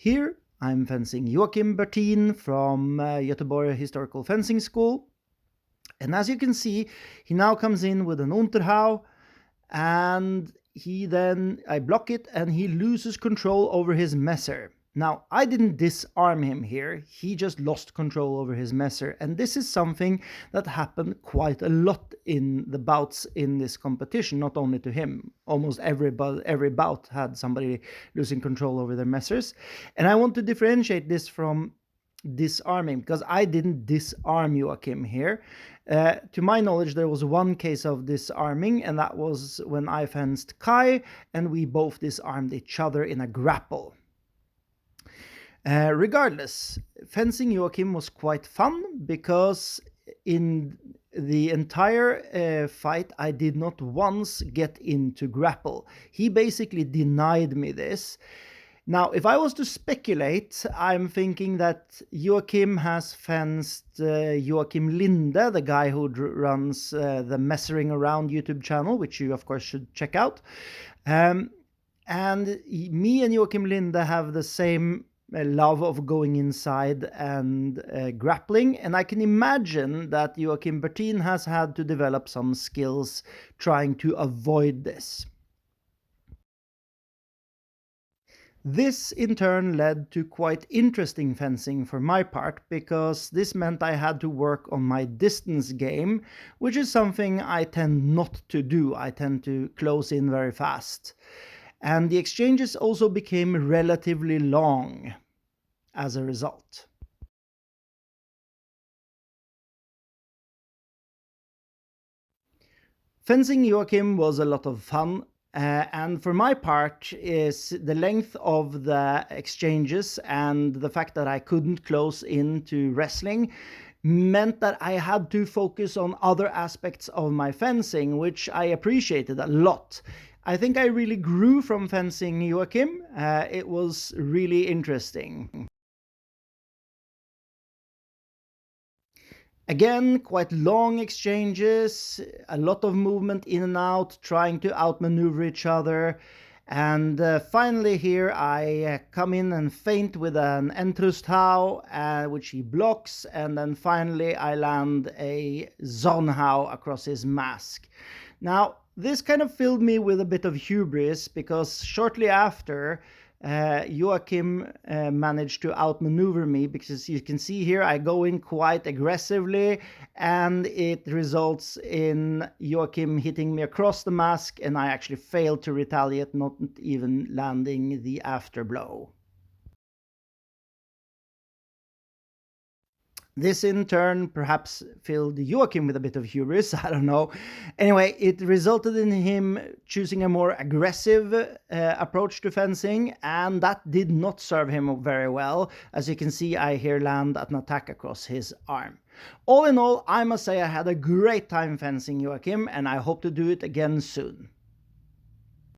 Here I'm fencing Joakim Börtin from Göteborg Historical Fencing School. And as you can see, he now comes in with an Unterhau, and I block it and he loses control over his messer. Now, I didn't disarm him here, he just lost control over his messer, and this is something that happened quite a lot in the bouts in this competition, not only to him. Almost every bout had somebody losing control over their messers, and I want to differentiate this from disarming, because I didn't disarm Joakim here. To my knowledge, there was one case of disarming, and that was when I fenced Kai, and we both disarmed each other in a grapple. Regardless, fencing Joakim was quite fun, because in the entire fight I did not once get into grapple. He basically denied me this. Now, if I was to speculate, I'm thinking that Joakim has fenced Joakim Linde, the guy who runs the Messering Around YouTube channel, which you of course should check out. And me and Joakim Linde have the same love of going inside and grappling, and I can imagine that Joakim Börtin has had to develop some skills trying to avoid this. This in turn led to quite interesting fencing for my part, because this meant I had to work on my distance game, which is something I tend not to do. I tend to close in very fast. And the exchanges also became relatively long as a result. Fencing Joakim was a lot of fun, and for my part, is the length of the exchanges and the fact that I couldn't close into wrestling meant that I had to focus on other aspects of my fencing, which I appreciated a lot. I think I really grew from fencing Joakim. It was really interesting. Again, quite long exchanges, a lot of movement in and out, trying to outmaneuver each other. And finally here I come in and feint with an Entrusthau, which he blocks, and then finally I land a Zonhau across his mask. Now, this kind of filled me with a bit of hubris, because shortly after, Joakim managed to outmaneuver me, because you can see here I go in quite aggressively, and it results in Joakim hitting me across the mask, and I actually failed to retaliate, not even landing the afterblow. This in turn perhaps filled Joakim with a bit of hubris, I don't know. Anyway, it resulted in him choosing a more aggressive approach to fencing, and that did not serve him very well. As you can see, I here land an attack across his arm. All in all, I must say I had a great time fencing Joakim, and I hope to do it again soon.